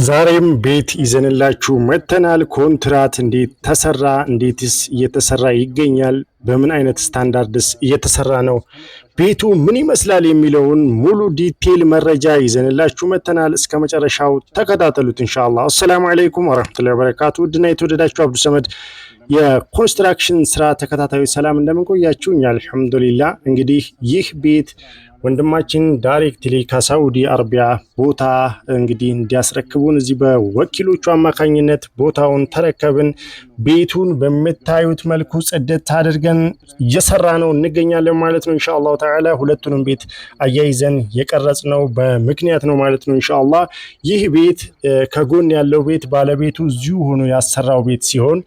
ዛሬም ቤት ይዘንላችሁ መጥተናል። ኮንትራት እንዴት ተሰራ፣ እንዴትስ እየተሰራ ይገኛል፣ በምን አይነት ስታንዳርድስ እየተሰራ ነው፣ ቤቱ ምን ይመስላል የሚለውን ሙሉ ዲቴል መረጃ ይዘንላችሁ መጥተናል። እስከ መጨረሻው ተከታተሉት ኢንሻአላህ። አሰላሙ አለይኩም ወራህመቱላሂ ወበረካቱ። ውድና የተወደዳችሁ አብዱ ሰመድ የኮንስትራክሽን ስራ ተከታታዮች ሰላም እንደምንቆያችሁ፣ አልሐምዱሊላህ። እንግዲህ ይህ ቤት ወንድማችን ዳይሬክትሊ ከሳዑዲ አረቢያ ቦታ እንግዲህ እንዲያስረክቡን እዚህ በወኪሎቹ አማካኝነት ቦታውን ተረከብን። ቤቱን በምታዩት መልኩ ጽድት አድርገን እየሰራ ነው እንገኛለን ማለት ነው ኢንሻአላህ ተዓላ። ሁለቱንም ቤት አያይዘን የቀረጽ ነው በምክንያት ነው ማለት ነው ኢንሻአላህ። ይህ ቤት ከጎን ያለው ቤት ባለቤቱ እዚሁ ሆኖ ያሰራው ቤት ሲሆን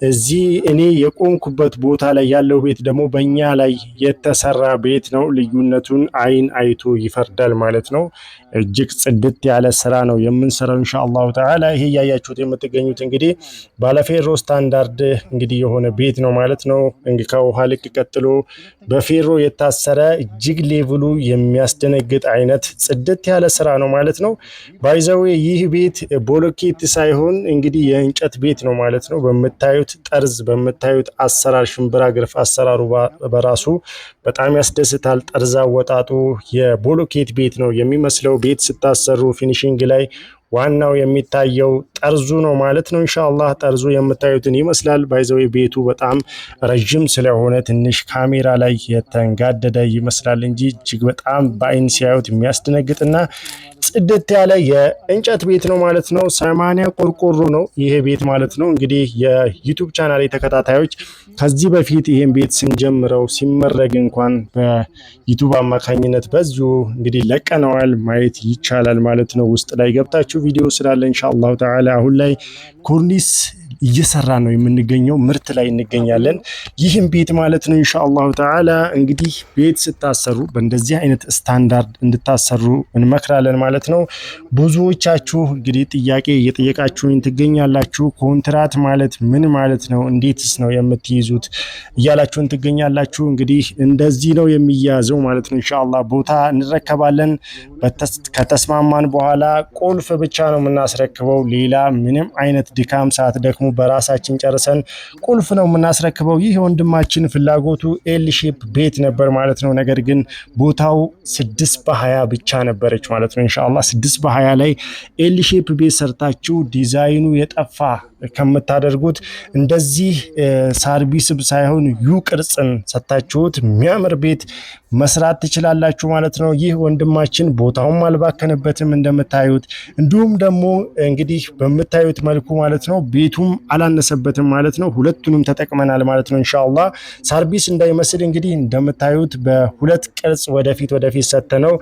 እዚህ እኔ የቆምኩበት ቦታ ላይ ያለው ቤት ደግሞ በእኛ ላይ የተሰራ ቤት ነው። ልዩነቱን አይን አይቶ ይፈርዳል ማለት ነው። እጅግ ጽድት ያለ ስራ ነው የምንሰራው ኢንሻአላህ ተዓላ። ይሄ ያያችሁት የምትገኙት እንግዲህ ባለፌሮ ስታንዳርድ እንግዲህ የሆነ ቤት ነው ማለት ነው። እንግዲህ ከውሃ ልክ ቀጥሎ በፌሮ የታሰረ እጅግ ሌቭሉ የሚያስደነግጥ አይነት ጽድት ያለ ስራ ነው ማለት ነው። ባይዘው ይህ ቤት ቦሎኬት ሳይሆን እንግዲህ የእንጨት ቤት ነው ማለት ነው። በምታዩት ጠርዝ በምታዩት አሰራር ሽምብራ ግርፍ አሰራሩ በራሱ በጣም ያስደስታል። ጠርዝ አወጣጡ የቦሎኬት ቤት ነው የሚመስለው። ቤት ስታሰሩ ፊኒሺንግ ላይ ዋናው የሚታየው ጠርዙ ነው ማለት ነው ኢንሻአላህ። ጠርዙ የምታዩትን ይመስላል። ባይዘው ቤቱ በጣም ረጅም ስለሆነ ትንሽ ካሜራ ላይ የተንጋደደ ይመስላል እንጂ እጅግ በጣም በአይን ሲያዩት የሚያስደነግጥና ጽድት ያለ የእንጨት ቤት ነው ማለት ነው። 80 ቆርቆሮ ነው ይሄ ቤት ማለት ነው። እንግዲህ የዩቲዩብ ቻናል ተከታታዮች ከዚህ በፊት ይሄን ቤት ስንጀምረው ሲመረግ እንኳን በዩቲዩብ አማካኝነት በዚሁ እንግዲህ ለቀነዋል፣ ማየት ይቻላል ማለት ነው። ውስጥ ላይ ገብታችሁ ቪዲዮ ስላለ ኢንሻአላህ ተዓላ አሁን ላይ ኮርኒስ እየሰራ ነው የምንገኘው፣ ምርት ላይ እንገኛለን። ይህም ቤት ማለት ነው ኢንሻአላህ ተዓላ እንግዲህ ቤት ስታሰሩ በእንደዚህ አይነት ስታንዳርድ እንድታሰሩ እንመክራለን ማለት ነው። ብዙዎቻችሁ እንግዲህ ጥያቄ እየጠየቃችሁኝ ትገኛላችሁ። ኮንትራት ማለት ምን ማለት ነው፣ እንዴትስ ነው የምትይዙት እያላችሁን ትገኛላችሁ። እንግዲህ እንደዚህ ነው የሚያዘው ማለት ነው ኢንሻአላህ። ቦታ እንረከባለን። ከተስማማን በኋላ ቁልፍ ብቻ ነው የምናስረክበው። ሌላ ምንም አይነት ድካም ሰዓት ደግሞ በራሳችን ጨርሰን ቁልፍ ነው የምናስረክበው። ይህ ወንድማችን ፍላጎቱ ኤል ሼፕ ቤት ነበር ማለት ነው። ነገር ግን ቦታው 6 በ20 ብቻ ነበረች ማለት ነው ኢንሻአላህ። 6 በ20 ላይ ኤል ሼፕ ቤት ሰርታችሁ ዲዛይኑ የጠፋ ከምታደርጉት እንደዚህ ሳርቢስብ ሳይሆን ዩ ቅርጽን ሰጣችሁት የሚያምር ቤት መስራት ትችላላችሁ ማለት ነው። ይህ ወንድማችን ቦታውን አልባከነበትም እንደምታዩት። እንዲሁም ደግሞ እንግዲህ በምታዩት መልኩ ማለት ነው ቤቱም አላነሰበትም ማለት ነው። ሁለቱንም ተጠቅመናል ማለት ነው ኢንሻአላህ። ሳርቢስ እንዳይመስል እንግዲህ እንደምታዩት በሁለት ቅርጽ ወደፊት ሰተነው።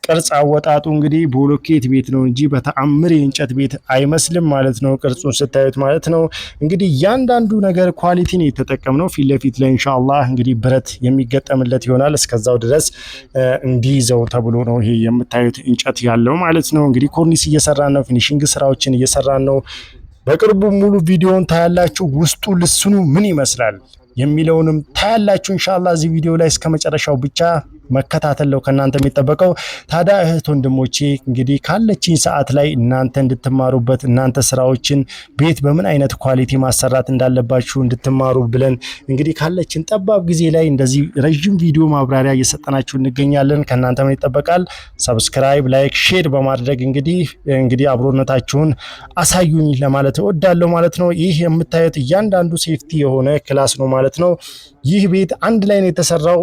ቅርጽ አወጣጡ እንግዲህ ቦሎኬት ቤት ነው እንጂ በተአምር የእንጨት ቤት አይመስልም ማለት ነው፣ ቅርጹን ስታዩት ማለት ነው። እንግዲህ እያንዳንዱ ነገር ኳሊቲ ነው የተጠቀምነው። ፊት ለፊት ላይ ኢንሻአላህ እንግዲህ ብረት የሚገጠምለት ይሆናል። እስከዛው ድረስ እንዲይዘው ተብሎ ነው ይሄ የምታዩት እንጨት ያለው ማለት ነው። እንግዲህ ኮርኒስ እየሰራን ነው፣ ፊኒሺንግ ስራዎችን እየሰራን ነው። በቅርቡ ሙሉ ቪዲዮን ታያላችሁ። ውስጡ ልስኑ ምን ይመስላል የሚለውንም ታያላችሁ ኢንሻአላህ። እዚህ ቪዲዮ ላይ እስከ መጨረሻው ብቻ መከታተል ነው ከናንተ የሚጠበቀው። ታዲያ እህት ወንድሞቼ እንግዲህ ካለችኝ ሰዓት ላይ እናንተ እንድትማሩበት እናንተ ስራዎችን ቤት በምን አይነት ኳሊቲ ማሰራት እንዳለባችሁ እንድትማሩ ብለን እንግዲህ ካለችን ጠባብ ጊዜ ላይ እንደዚህ ረጅም ቪዲዮ ማብራሪያ እየሰጠናችሁ እንገኛለን። ከናንተ ምን ይጠበቃል? ሰብስክራይብ፣ ላይክ፣ ሼር በማድረግ እንግዲህ አብሮነታችሁን አሳዩኝ ለማለት እወዳለሁ ማለት ነው። ይህ የምታዩት እያንዳንዱ ሴፍቲ የሆነ ክላስ ነው ማለት ነው። ይህ ቤት አንድ ላይ ነው የተሰራው።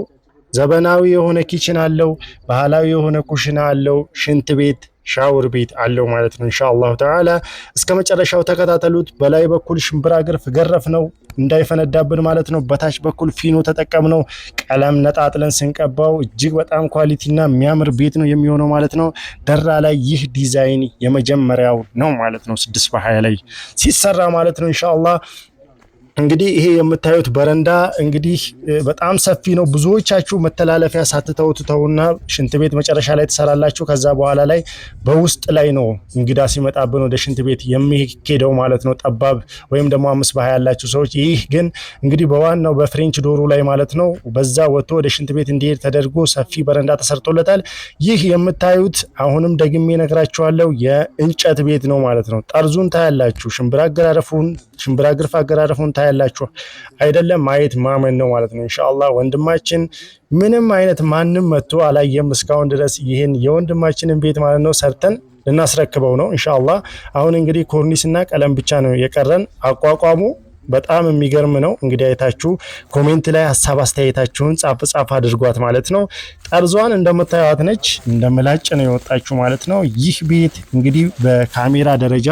ዘመናዊ የሆነ ኪችን አለው፣ ባህላዊ የሆነ ኩሽና አለው፣ ሽንት ቤት ሻወር ቤት አለው ማለት ነው ኢንሻአላህ ተዓላ። እስከ መጨረሻው ተከታተሉት። በላይ በኩል ሽምብራ ግርፍ ገረፍ ነው እንዳይፈነዳብን ማለት ነው። በታች በኩል ፊኖ ተጠቀምነው። ቀለም ነጣጥለን ስንቀባው እጅግ በጣም ኳሊቲና የሚያምር ቤት ነው የሚሆነው ማለት ነው። ደራ ላይ ይህ ዲዛይን የመጀመሪያው ነው ማለት ነው። 6 በ20 ላይ ሲሰራ ማለት ነው ኢንሻአላህ። እንግዲህ ይሄ የምታዩት በረንዳ እንግዲህ በጣም ሰፊ ነው። ብዙዎቻችሁ መተላለፊያ ሳትተውና ሽንት ቤት መጨረሻ ላይ ትሰራላችሁ። ከዛ በኋላ ላይ በውስጥ ላይ ነው እንግዳ ሲመጣብን ወደ ሽንት ቤት የሚሄደው ማለት ነው። ጠባብ ወይም ደግሞ 5 በ20 ያላችሁ ሰዎች። ይህ ግን እንግዲህ በዋናው በፍሬንች ዶሩ ላይ ማለት ነው በዛ ወጥቶ ወደ ሽንት ቤት እንዲሄድ ተደርጎ ሰፊ በረንዳ ተሰርቶለታል። ይህ የምታዩት አሁንም ደግሜ እነግራችኋለሁ የእንጨት ቤት ነው ማለት ነው። ጠርዙን ታያላችሁ። ሽምብራ ግርፍ አገራረፉን ታያላችሁ አይደለም? ማየት ማመን ነው ማለት ነው። ኢንሻአላህ ወንድማችን ምንም አይነት ማንም መጥቶ አላየም እስካሁን ድረስ ይህን የወንድማችንን ቤት ማለት ነው ሰርተን ልናስረክበው ነው ኢንሻአላህ። አሁን እንግዲህ ኮርኒስና ቀለም ብቻ ነው የቀረን። አቋቋሙ በጣም የሚገርም ነው። እንግዲህ አይታችሁ ኮሜንት ላይ ሀሳብ አስተያየታችሁን ጻፍ አድርጓት ማለት ነው። ጠርዟን እንደምታዩት ነች፣ እንደምላጭ ነው የወጣችሁ ማለት ነው። ይህ ቤት እንግዲህ በካሜራ ደረጃ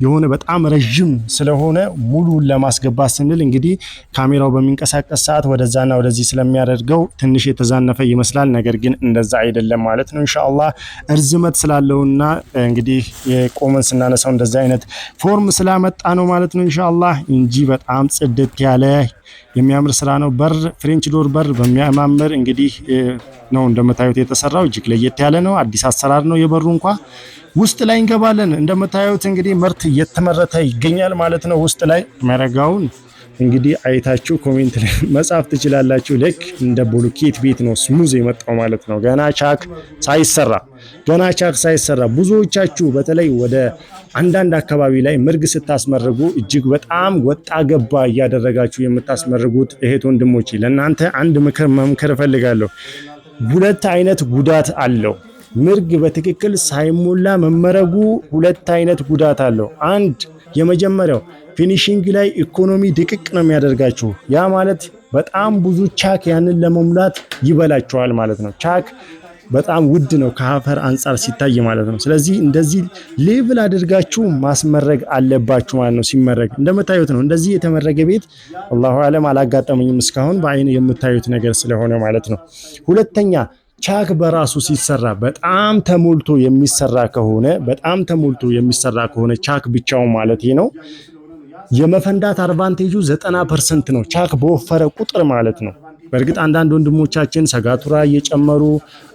የሆነ በጣም ረጅም ስለሆነ ሙሉን ለማስገባት ስንል እንግዲህ ካሜራው በሚንቀሳቀስ ሰዓት ወደዛና ወደዚህ ስለሚያደርገው ትንሽ የተዛነፈ ይመስላል። ነገር ግን እንደዛ አይደለም ማለት ነው። ኢንሻአላህ እርዝመት ስላለውና እንግዲህ የቆመን ስናነሳው እንደዛ አይነት ፎርም ስላመጣ ነው ማለት ነው ኢንሻአላህ እንጂ በጣም ጽድት ያለ የሚያምር ስራ ነው። በር ፍሬንች ዶር በር በሚያማምር እንግዲህ ነው እንደምታዩት የተሰራው። እጅግ ለየት ያለ ነው። አዲስ አሰራር ነው የበሩ እንኳ። ውስጥ ላይ እንገባለን። እንደምታዩት እንግዲህ ምርት እየተመረተ ይገኛል ማለት ነው። ውስጥ ላይ መረጋውን እንግዲህ አይታችሁ ኮሜንት ላይ መጻፍ ትችላላችሁ። ልክ እንደ ብሎኬት ቤት ነው ስሙዝ የመጣው ማለት ነው። ገና ቻክ ሳይሰራ ብዙዎቻችሁ በተለይ ወደ አንዳንድ አካባቢ ላይ ምርግ ስታስመርጉ እጅግ በጣም ወጣ ገባ እያደረጋችሁ የምታስመርጉት እህት ወንድሞቼ ለእናንተ አንድ ምክር መምከር እፈልጋለሁ። 2 አይነት ጉዳት አለው። ምርግ በትክክል ሳይሞላ መመረጉ 2 አይነት ጉዳት አለው። አንድ የመጀመሪያው ፊኒሺንግ ላይ ኢኮኖሚ ድቅቅ ነው የሚያደርጋችሁ። ያ ማለት በጣም ብዙ ቻክ ያንን ለመሙላት ይበላችኋል ማለት ነው። ቻክ በጣም ውድ ነው ከአፈር አንጻር ሲታይ ማለት ነው። ስለዚህ እንደዚህ ሌቭል አድርጋችሁ ማስመረግ አለባችሁ ማለት ነው። ሲመረግ እንደምታዩት ነው። እንደዚህ የተመረገ ቤት አላሁ አለም አላጋጠመኝም እስካሁን በአይን የምታዩት ነገር ስለሆነ ማለት ነው። ሁለተኛ ቻክ በራሱ ሲሰራ በጣም ተሞልቶ የሚሰራ ከሆነ ቻክ ብቻው ማለት ነው የመፈንዳት አድቫንቴጁ 90% ነው። ቻክ በወፈረ ቁጥር ማለት ነው። በእርግጥ አንዳንድ ወንድሞቻችን ሰጋቱራ እየጨመሩ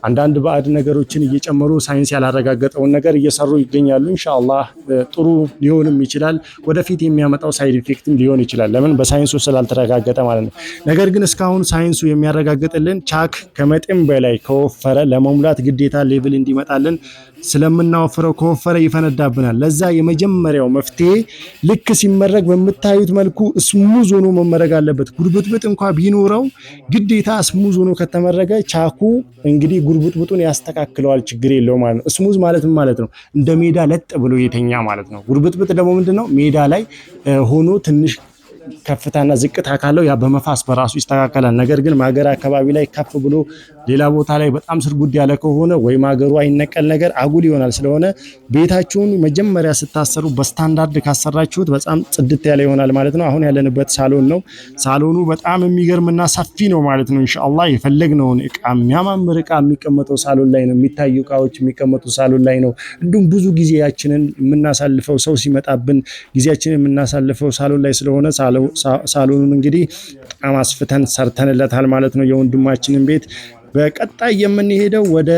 አንዳንድ ባዕድ ነገሮችን እየጨመሩ ሳይንስ ያላረጋገጠውን ነገር እየሰሩ ይገኛሉ። ኢንሻአላህ ጥሩ ሊሆንም ይችላል። ወደፊት የሚያመጣው ሳይድ ኢፌክትም ሊሆን ይችላል። ለምን በሳይንሱ ስላልተረጋገጠ ማለት ነው። ነገር ግን እስካሁን ሳይንሱ የሚያረጋግጥልን ቻክ ከመጠን በላይ ከወፈረ ለመሙላት ግዴታ ሌቭል እንዲመጣልን ስለምናወፍረው ከወፈረ ይፈነዳብናል። ለዛ የመጀመሪያው መፍትሄ ልክ ሲመረግ በምታዩት መልኩ ስሙዝ ሆኖ መመረግ አለበት። ጉርብጥብጥ እንኳን ቢኖረው ግዴታ ስሙዝ ሆኖ ከተመረገ ቻኩ እንግዲህ ጉርብጥብጡን ያስተካክለዋል፣ ችግር የለውም ማለት ነው። ስሙዝ ማለት ነው እንደ ሜዳ ለጥ ብሎ የተኛ ማለት ነው። ጉርብጥብጥ ደግሞ ምንድነው ሜዳ ላይ ሆኖ ትንሽ ከፍታና ዝቅታ ካለው ያ በመፋስ በራሱ ይስተካከላል። ነገር ግን ማገር አካባቢ ላይ ከፍ ብሎ ሌላ ቦታ ላይ በጣም ስርጉድ ያለ ከሆነ ወይ ማገሩ አይነቀል ነገር አጉል ይሆናል። ስለሆነ ቤታችሁን መጀመሪያ ስታሰሩ በስታንዳርድ ካሰራችሁት በጣም ጽድት ያለ ይሆናል ማለት ነው። አሁን ያለንበት ሳሎን ነው። ሳሎኑ በጣም የሚገርምና ሰፊ ነው ማለት ነው። ኢንሻአላህ የፈለግነውን እቃ የሚያማምር እቃ የሚቀመጠው ሳሎን ላይ ነው። የሚታዩ እቃዎች የሚቀመጡ ሳሎን ላይ ነው። እንዲሁም ብዙ ጊዜያችንን የምናሳልፈው ሰው ሲመጣብን ጊዜያችንን የምናሳልፈው ሳሎን ላይ ስለሆነ ሳሎኑን እንግዲህ በጣም አስፍተን ሰርተንለታል ማለት ነው የወንድማችንን ቤት። በቀጣይ የምንሄደው ወደ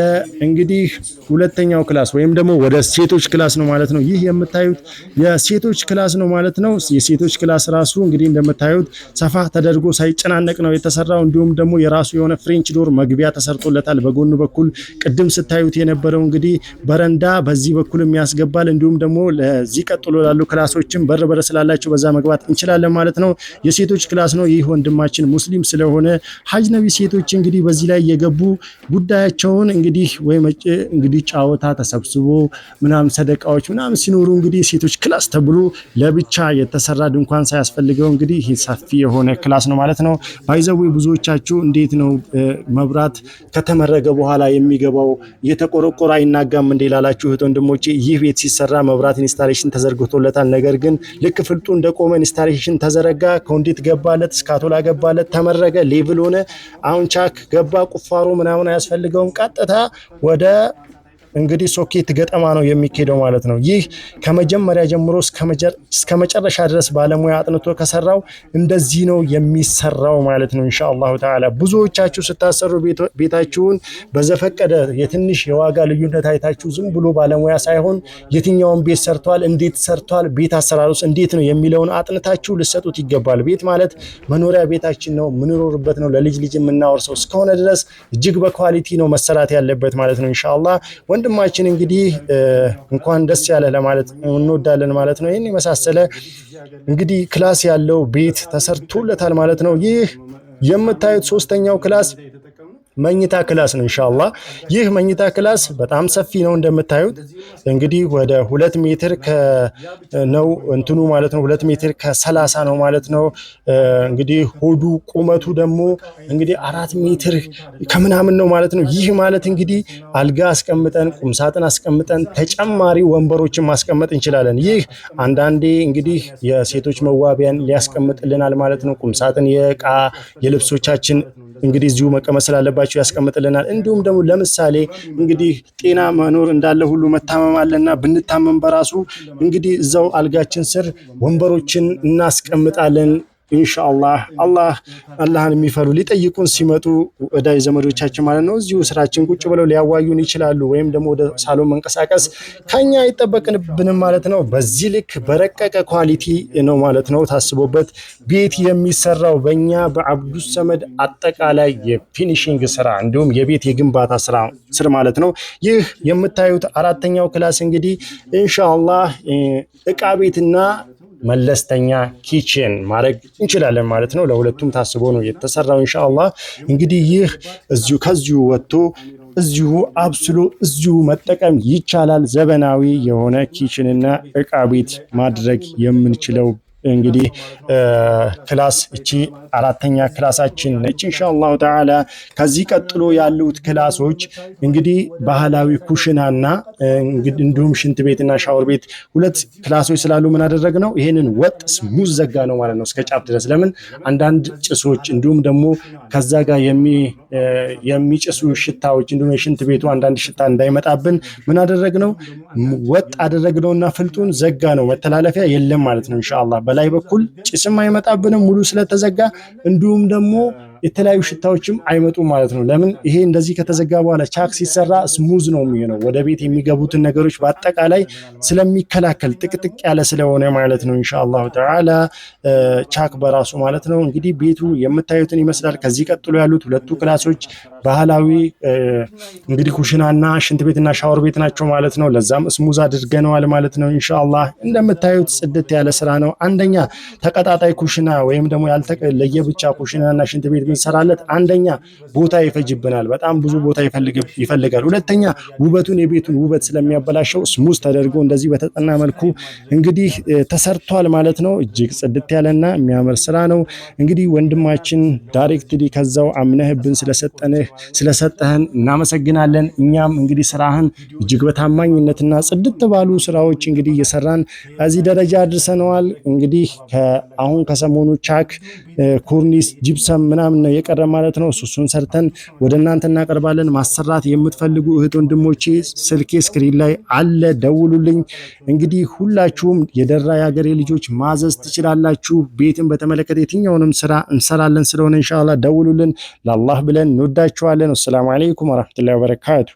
እንግዲህ ሁለተኛው ክላስ ወይም ደግሞ ወደ ሴቶች ክላስ ነው ማለት ነው። ይህ የምታዩት የሴቶች ክላስ ነው ማለት ነው። የሴቶች ክላስ ራሱ እንግዲህ እንደምታዩት ሰፋ ተደርጎ ሳይጨናነቅ ነው የተሰራው። እንዲሁም ደግሞ የራሱ የሆነ ፍሬንች ዶር መግቢያ ተሰርቶለታል በጎን በኩል። ቅድም ስታዩት የነበረው እንግዲህ በረንዳ በዚህ በኩል የሚያስገባል። እንዲሁም ደግሞ ለዚህ ቀጥሎ ላሉ ክላሶችም በር ስላላቸው በዛ መግባት እንችላለን ማለት ነው። የሴቶች ክላስ ነው። ይህ ወንድማችን ሙስሊም ስለሆነ ሀጅነቢ ሴቶች እንግዲህ በዚህ ላይ የገቡ ጉዳያቸውን እንግዲህ ጫወታ ተሰብስቦ ምናምን ሰደቃዎች ምናምን ሲኖሩ እንግዲህ ሴቶች ክላስ ተብሎ ለብቻ የተሰራ ድንኳን ሳያስፈልገው እንግዲህ ይህ ሰፊ የሆነ ክላስ ነው ማለት ነው። ባይዘው ብዙዎቻችሁ እንዴት ነው መብራት ከተመረገ በኋላ የሚገባው እየተቆረቆረ አይናጋም እንዴ ላላችሁ እህት ወንድሞቼ፣ ይህ ቤት ሲሰራ መብራት ኢንስታሌሽን ተዘርግቶለታል። ነገር ግን ልክ ፍልጡ እንደቆመ ኢንስታሌሽን ተዘረጋ፣ ኮንዲት ገባለት፣ ስካቶላ ገባለት፣ ተመረገ፣ ሌቭል ሆነ። አሁን ቻክ ገባ ቁፋሮ ምናምን አያስፈልገውም። ቀጥታ ወደ እንግዲህ ሶኬት ገጠማ ነው የሚካሄደው ማለት ነው። ይህ ከመጀመሪያ ጀምሮ እስከ መጨረሻ ድረስ ባለሙያ አጥንቶ ከሰራው እንደዚህ ነው የሚሰራው ማለት ነው ኢንሻአላሁ ተዓላ። ብዙዎቻችሁ ስታሰሩ ቤታችሁን በዘፈቀደ የትንሽ የዋጋ ልዩነት አይታችሁ ዝም ብሎ ባለሙያ ሳይሆን የትኛውን ቤት ሰርቷል፣ እንዴት ሰርቷል፣ ቤት አሰራሩስ እንዴት ነው የሚለውን አጥንታችሁ ልሰጡት ይገባል። ቤት ማለት መኖሪያ ቤታችን ነው፣ ምንኖርበት ነው፣ ለልጅ ልጅ የምናወርሰው እስከሆነ ድረስ እጅግ በኳሊቲ ነው መሰራት ያለበት ማለት ነው ኢንሻአላህ። ወንድማችን እንግዲህ እንኳን ደስ ያለ ለማለት እንወዳለን ማለት ነው። ይህን የመሳሰለ እንግዲህ ክላስ ያለው ቤት ተሰርቶለታል ማለት ነው። ይህ የምታዩት ሶስተኛው ክላስ መኝታ ክላስ ነው ኢንሻአላህ። ይህ መኝታ ክላስ በጣም ሰፊ ነው እንደምታዩት እንግዲህ ወደ 2 ሜትር ነው እንትኑ ማለት ነው 2 ሜትር ከ30 ነው ማለት ነው። እንግዲህ ሆዱ ቁመቱ ደግሞ እንግዲህ 4 ሜትር ከምናምን ነው ማለት ነው። ይህ ማለት እንግዲህ አልጋ አስቀምጠን ቁምሳጥን አስቀምጠን ተጨማሪ ወንበሮችን ማስቀመጥ እንችላለን። ይህ አንዳንዴ እንግዲህ የሴቶች መዋቢያን ሊያስቀምጥልናል ማለት ነው። ቁምሳጥን የዕቃ የልብሶቻችን እንግዲህ እዚሁ መቀመጥ ስላለባቸው ያስቀምጥልናል። እንዲሁም ደግሞ ለምሳሌ እንግዲህ ጤና መኖር እንዳለ ሁሉ መታመም አለና ብንታመም በራሱ እንግዲህ እዛው አልጋችን ስር ወንበሮችን እናስቀምጣለን ኢንሻአላህ። አላህን የሚፈሩ ሊጠይቁን ሲመጡ ወዳጅ ዘመዶቻችን ማለት ነው እዚሁ ስራችን ቁጭ ብለው ሊያዋዩን ይችላሉ። ወይም ደግሞ ወደ ሳሎን መንቀሳቀስ ከኛ አይጠበቅብንም ማለት ነው። በዚህ ልክ በረቀቀ ኳሊቲ ነው ማለት ነው ታስቦበት ቤት የሚሰራው በእኛ በአብዱስ ሰመድ አጠቃላይ የፊኒሺንግ ስራ እንዲሁም የቤት የግንባታ ስራ ማለት ነው። ይህ የምታዩት አራተኛው ክላስ እንግዲህ ኢንሻአላህ እቃ ቤትና መለስተኛ ኪችን ማድረግ እንችላለን ማለት ነው። ለሁለቱም ታስቦ ነው የተሰራው ኢንሻአላህ። እንግዲህ ይህ ከዚሁ ወጥቶ እዚሁ አብስሎ እዚሁ መጠቀም ይቻላል። ዘመናዊ የሆነ ኪችንና እቃ ቤት ማድረግ የምንችለው እንግዲህ ክላስ እቺ አራተኛ ክላሳችን ነች ኢንሻአላሁ ተዓላ። ከዚህ ቀጥሎ ያሉት ክላሶች እንግዲህ ባህላዊ ኩሽናና እንዲሁም ሽንት ቤትና ሻወር ቤት ሁለት ክላሶች ስላሉ ምን አደረግነው ይሄንን ወጥ ስሙዝ ዘጋ ነው ማለት ነው እስከ ጫፍ ድረስ። ለምን አንዳንድ ጭሶች እንዲሁም ደግሞ ከዛ ጋር የሚጭሱ ሽታዎች እንዲሁም የሽንት ቤቱ አንዳንድ ሽታ እንዳይመጣብን ምን አደረግነው ወጥ አደረግነውና ፍልጡን ዘጋ ነው። መተላለፊያ የለም ማለት ነው ኢንሻአላህ። በላይ በኩል ጭስም አይመጣብንም ሙሉ ስለተዘጋ፣ እንዲሁም ደግሞ የተለያዩ ሽታዎችም አይመጡም ማለት ነው። ለምን ይሄ እንደዚህ ከተዘጋ በኋላ ቻክ ሲሰራ ስሙዝ ነው የሚሆነው ወደ ቤት የሚገቡትን ነገሮች በአጠቃላይ ስለሚከላከል ጥቅጥቅ ያለ ስለሆነ ማለት ነው ኢንሻአላሁ ተዓላ ቻክ በራሱ ማለት ነው። እንግዲህ ቤቱ የምታዩትን ይመስላል። ከዚህ ቀጥሎ ያሉት ሁለቱ ክላሶች ባህላዊ እንግዲህ ኩሽናና ሽንት ቤትና ሻወር ቤት ናቸው ማለት ነው። ለዛም ስሙዝ አድርገነዋል ማለት ነው ኢንሻአላህ። እንደምታዩት ጽድት ያለ ስራ ነው። አንደኛ ተቀጣጣይ ኩሽና ወይም ደግሞ ለየብቻ ኩሽናና ሽንት ቤት ብንሰራለት አንደኛ ቦታ ይፈጅብናል፣ በጣም ብዙ ቦታ ይፈልጋል። ሁለተኛ የቤቱን ውበት ስለሚያበላሸው ስሙዝ ተደርጎ እንደዚህ በተጠና መልኩ እንግዲህ ተሰርቷል ማለት ነው። እጅግ ጽድት ያለና የሚያምር ስራ ነው። እንግዲህ ወንድማችን ዳይሬክትሊ ከዛው አምነህብን ስለሰጠህን እናመሰግናለን። እኛም እንግዲህ ስራህን እጅግ በታማኝነትና ጽድት ባሉ ስራዎች እንግዲህ እየሰራን እዚህ ደረጃ አድርሰነዋል። እንግዲህ አሁን ከሰሞኑ ቻክ ኮርኒስ ጂፕሰም ምናምን ነው የቀረ ማለት ነው። እሱን ሰርተን ወደ እናንተ እናቀርባለን። ማሰራት የምትፈልጉ እህት ወንድሞቼ ስልኬ ስክሪን ላይ አለ፣ ደውሉልኝ። እንግዲህ ሁላችሁም የደራ የሀገሬ ልጆች ማዘዝ ትችላላችሁ። ቤትን በተመለከተ የትኛውንም ስራ እንሰራለን ስለሆነ ኢንሻአላህ ደውሉልን። ለአላህ ብለን እንወዳችኋለን። ወሰላሙ አለይኩም ወራህመቱላሂ ወበረካቱ።